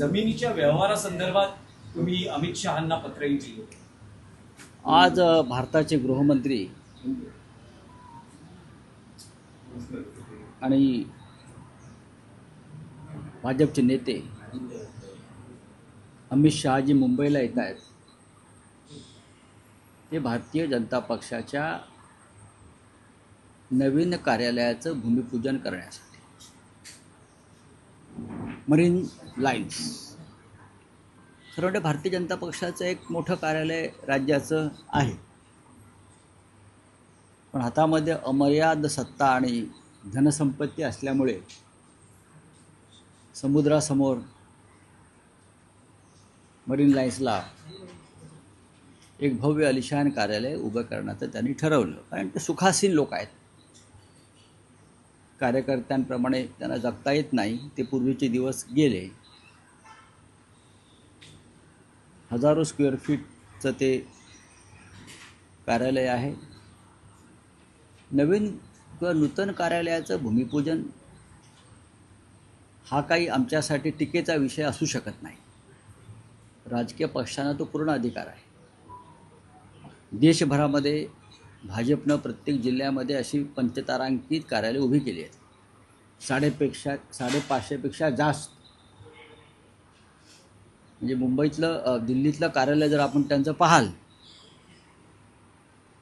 जमिनीच्या व्यवहारासंदर्भात तुम्ही अमित शहांना पत्रही दिले. आज भारताचे गृहमंत्री आणि भाजपचे नेते अमित शहाजी मुंबईला येत आहेत. ते भारतीय जनता पक्षाच्या नवीन कार्यालयाचं भूमिपूजन करण्यासाठी. मरीन लाईन्स खरं म्हणजे भारतीय जनता पक्षाचं एक मोठं कार्यालय राज्याचं आहे, पण हातामध्ये अमर्याद सत्ता आणि धनसंपत्ती असल्यामुळे समुद्रासमोर मरीन लाईन्सला एक भव्य आलिशान कार्यालय उभं करण्याचं त्यांनी ठरवलं. कारण ते सुखासीन लोक आहेत, कार्यकर्त्यांप्रमाणे त्यांना जगता येत नाही. ते पूर्वीचे दिवस गेले. हजारो स्क्वेअर फीटचं ते कार्यालय आहे. नवीन किंवा नूतन कार्यालयाचं भूमिपूजन हा काही आमच्यासाठी टीकेचा विषय असू शकत नाही. राजकीय पक्षांना तो पूर्ण अधिकार आहे. देशभरामध्ये भाजपनं प्रत्येक जिल्ह्यामध्ये अशी पंचतारांकित कार्यालय उभी केली आहेत. 550पेक्षा जास्त. म्हणजे मुंबईतलं दिल्लीतलं कार्यालय जर आपण त्यांचं पाहाल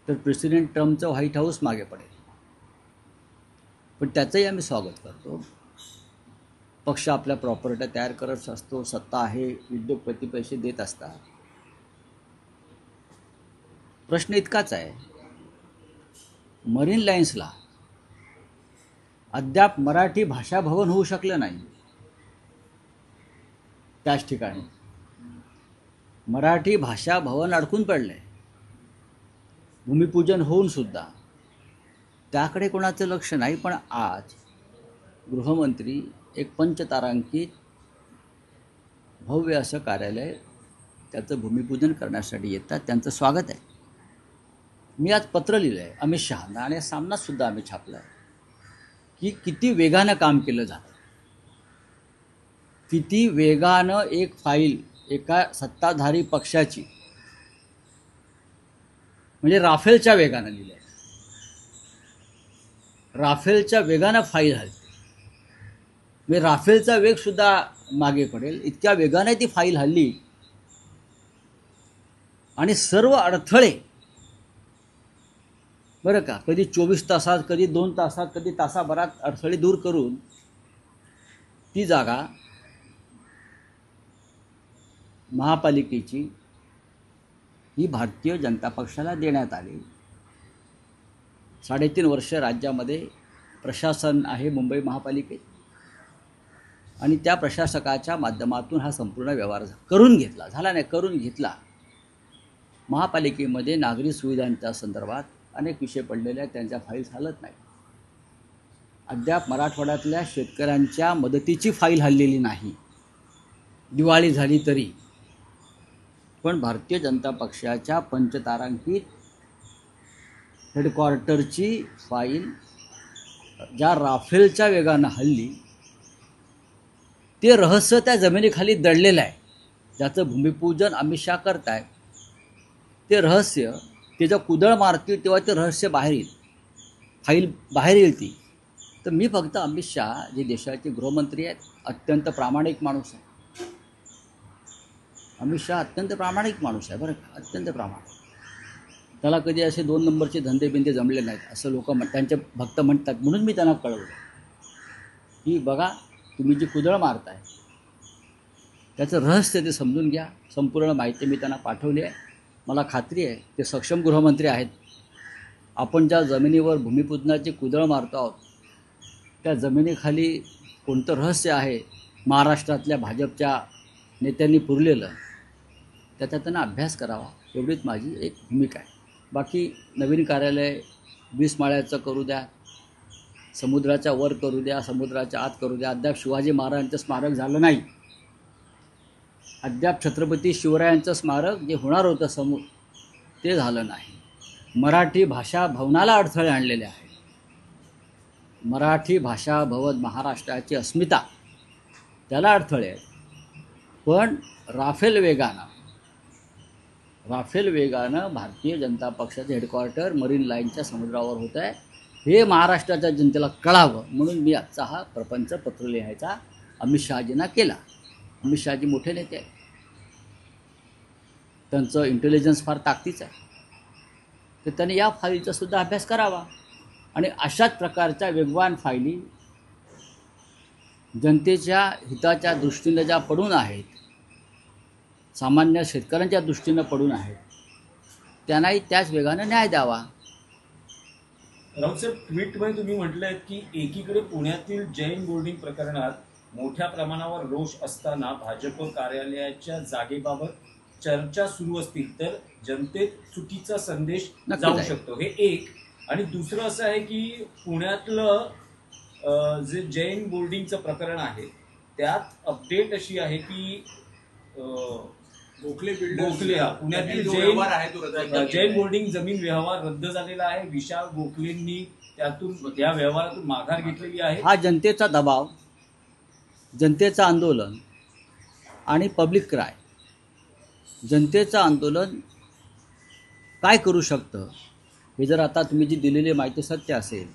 तर प्रेसिडेंट ट्रम्पचं व्हाईट हाऊस मागे पडेल. पण त्याचंही आम्ही स्वागत करतो. पक्ष आपल्या प्रॉपर्ट्या तयार करत असतो, सत्ता आहे, उद्योगपती पैसे देत असतात. प्रश्न इतकाच आहे, मरीन लाईन्सला अद्याप मराठी भाषा भवन होऊ शकलं नाही. त्याच ठिकाणी मराठी भाषा भवन अडकून पडलंय. भूमिपूजन होऊन सुद्धा त्याकडे कोणाचं लक्ष नाही. पण आज गृहमंत्री एक पंचतारांकित भव्य असं कार्यालय त्याचं भूमिपूजन करण्यासाठी येतात. त्यांचं स्वागत आहे. मी आज पत्र लिहिलं आहे अमित शहांना आणि सामनासुद्धा आम्ही छापला आहे की किती वेगानं काम केलं जातं, किती वेगानं एक फाईल एका सत्ताधारी पक्षाची म्हणजे राफेलच्या वेगानं लिहिलं आहे. राफेलच्या वेगानं फाईल हलते. म्हणजे राफेलचा वेगसुद्धा मागे पडेल इतक्या वेगाने ती फाईल हल्ली. आणि सर्व अडथळे बरं का, कधी 24 तासात, कधी 2 तासात, कधी तासाभरात अडथळे दूर करून ती जागा महापालिकेची ही भारतीय जनता पक्षाला देण्यात आली. 3.5 वर्ष राज्यामध्ये प्रशासन आहे मुंबई महापालिकेत आणि त्या प्रशासकाच्या माध्यमातून हा संपूर्ण व्यवहार करून घेतला. महापालिकेमध्ये नागरी सुविधांच्या संदर्भात अनेक विषय पडलेले आहेत, त्यांच्या फाईल्स हलत नाही. अद्याप मराठवाड्यातल्या शेतकऱ्यांच्या मदतीची फाईल हललेली नाही, दिवाळी झाली तरी. पण भारतीय जनता पक्षाच्या पंचतारांकित हेडक्वार्टरची फाईल ज्या राफेलच्या वेगानं हल्ली ते रहस्य त्या जमिनीखाली दडलेलं आहे. ज्याचं भूमिपूजन अमित शहा करतायत ते रहस्य, ते जेव्हा कुदळ मारतील तेव्हा ते रहस्य बाहेर येईल, फाईल बाहेर येईल ती. तर मी फक्त अमित शहा जे देशाचे गृहमंत्री आहेत, अत्यंत प्रामाणिक माणूस आहे. अमित शहा अत्यंत प्रामाणिक माणूस आहे बरं का, अत्यंत प्रामाणिक. त्याला कधी असे 2 नंबरचे धंदेबिंदे जमले नाहीत असं लोक त्यांचे भक्त म्हणतात. म्हणून मी त्यांना कळवलं की बघा, तुम्ही जी कुदळ मारताय त्याचं रहस्य ते समजून घ्या. संपूर्ण माहिती मी त्यांना पाठवली आहे. मला खात्री आहे ते सक्षम गृहमंत्री आहेत. आपण ज्या जमिनीवर भूमिपूजनाची कुदळ मारतो आहोत त्या जमिनीखाली कोणतं रहस्य आहे महाराष्ट्रातल्या भाजपच्या नेत्यांनी पुरलेलं, त्याचा त्यांना अभ्यास करावा, एवढीच माझी एक भूमिका आहे. बाकी नवीन कार्यालय 20 माळ्याचं करू द्या, समुद्राच्या वर करू द्या, समुद्राच्या आत करू द्या. अद्याप शिवाजी महाराजांचं स्मारक झालं नाही. अद्याप छत्रपती शिवरायांचं स्मारक जे होणार होतं ते झालं नाही. मराठी भाषा भवनाला अडथळे आणलेले आहेत. मराठी भाषा भवन महाराष्ट्राची अस्मिता त्याला अडथळे आहेत. पण राफेल वेगानं भारतीय जनता पक्षाचं हेडक्वार्टर मरीन लाईनच्या समुद्रावर होत आहे, हे महाराष्ट्राच्या जनतेला कळावं म्हणून मी आजचा हा प्रपंच पत्र लिहायचा अमित शहाजींना केला. अमित शहाजी मोठे नेते आहेत, त्यांचं इंटेलिजन्स फार ताकदीचं आहे, तर त्यांनी या फाईलचा सुद्धा अभ्यास करावा आणि अशाच प्रकारच्या वेगवान फायली जनतेच्या हिताच्या दृष्टीनं ज्या पडून आहेत, सामान्य शेतकऱ्यांच्या दृष्टीनं पडून आहेत, त्यांनाही त्याच वेगानं न्याय द्यावा. राऊतसाहेब, ट्विटमध्ये तुम्ही म्हटलंय की एकीकडे पुण्यातील जैन बोर्डिंग प्रकरणात मोठ्या प्रमाणावर रोष असताना भाजप कार्यालयाच्या जागेबाबत चर्चा सुरू असतील तर जनतेत चुकीचा संदेश जाऊ शकतो, हे एक. आणि दुसरं असं आहे की पुण्यातलं जे जैन बोर्डिंगचं प्रकरण आहे त्यात अपडेट अशी आहे की गोखले पुण्यातील जैन बोर्डिंग जमीन व्यवहार रद्द झालेला आहे. विशाल गोखलेंनी त्यातून या व्यवहारातून माघार घेतलेली आहे. हा जनतेचा दबाव, जनतेचं आंदोलन आणि पब्लिक क्राय. जनतेचं आंदोलन काय करू शकतं हे जर आता तुम्ही जी दिलेली माहिती सत्य असेल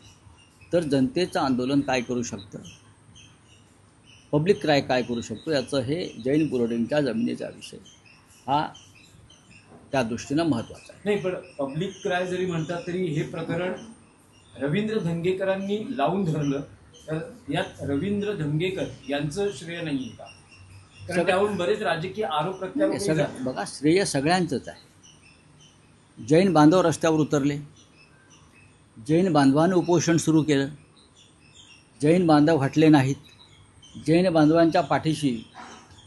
तर जनतेचं आंदोलन काय करू शकतं, पब्लिक क्राय काय करू शकतो, याचं हे जैन बोर्डिंगच्या जमिनीचा विषय हा त्या दृष्टीनं महत्त्वाचा आहे. नाही, पण पब्लिक क्राय जरी म्हणतात तरी हे प्रकरण रवींद्र धंगेकरांनी लावून धरलं तर यात रवींद्र धंगेकर यांचं श्रेय नाही का? कारण त्यावरून बरेच राजकीय आरोप प्रत्यारोप. बघा, श्रेय सगळ्यांचंच आहे. जैन बांधव रस्त्यावर उतरले, जैन बांधवांनी उपोषण सुरू केलं, जैन बांधव हटले नाहीत, जैन बांधवांच्या पाठीशी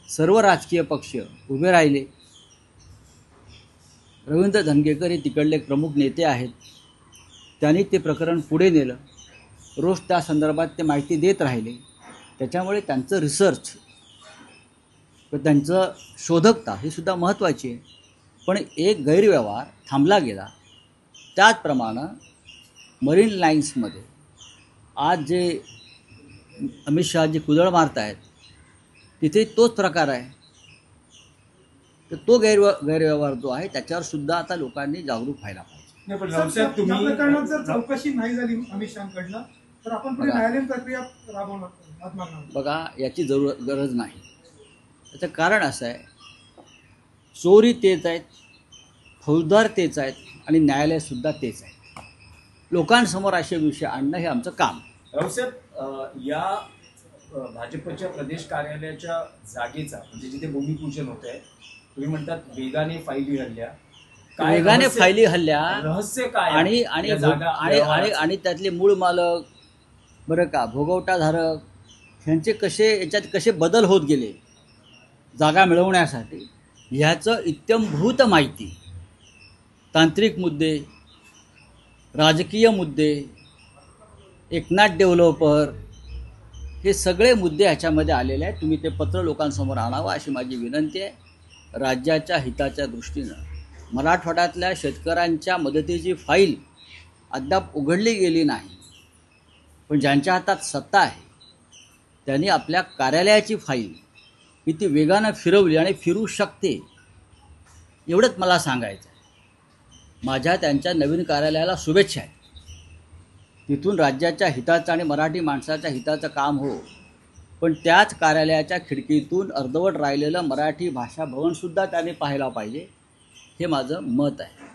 सर्व राजकीय पक्ष उभे राहिले. रवींद्र धंगेकर हे तिकडले प्रमुख नेते आहेत, त्यांनी ते प्रकरण पुढे नेलं, रोज त्या संदर्भात ते माहिती देत राहिले. त्याच्यामुळे त्यांचं रिसर्च व त्यांचं शोधकता ही सुद्धा महत्त्वाची आहे. पण एक गैरव्यवहार थांबला गेला. त्याचप्रमाणे मरीन लाईन्समध्ये आज जे अमित शहाजी कुदळ मारत आहेत तिथे तोच प्रकार आहे. तर तो गैरव्यवहार जो आहे त्याच्यावर सुद्धा आता लोकांनी जागरूक व्हायला पाहिजे. पण या प्रकरणात जर चौकशी नाही झाली अमित शहाकडनं तर आपण पुढे न्यायालयीन प्रक्रिया राबवणार. बघा, याची गरज नाही. त्याचं कारण असं आहे, चोरी तेच आहेत, फौजदार तेच आहेत आणि न्यायालयसुद्धा तेच आहे. लोकांसमोर असे विषय आणणं हे आमचं काम. रावसाहेब, या भाजपच्या प्रदेश कार्यालयाच्या जागेचा म्हणजे जिथे भूमिपूजन होत आहे, तुम्ही म्हणतात वेगाने फायली हल्ल्या, वेगाने फायली हल्ल्या, रहस्य काय आणि आणि आणि आणि त्यातले मूळ मालक बरं का, भोगवटाधारक ह्यांचे याच्यात कसे बदल होत गेले जागा मिळवण्यासाठी, ह्याचं इत्यंभूत माहिती, तांत्रिक मुद्दे, राजकीय मुद्दे, एकनाथ डेव्हलपर, हे सगळे मुद्दे ह्याच्यामध्ये आलेले आहेत. तुम्ही ते पत्र लोकांसमोर आणावं अशी माझी विनंती आहे. राज्याच्या हिताच्या दृष्टीनं मराठवाड्यातल्या शेतकऱ्यांच्या मदतीची फाईल अद्याप उघडली गेली नाही, पण ज्यांच्या हातात सत्ता आहे त्यांनी आपल्या कार्यालयाची फाईल किती वेगानं फिरवली आणि फिरू शकते एवढंच मला सांगायचं आहे. माझ्या त्यांच्या नवीन कार्यालयाला शुभेच्छा आहेत. तिथून राज्याच्या हिताचं आणि मराठी माणसाच्या हिताचं काम हो, पण त्याच कार्यालयाच्या खिडकीतून अर्धवट राहिलेलं मराठी भाषा भवनसुद्धा त्याने पाहायला पाहिजे, हे माझं मत आहे.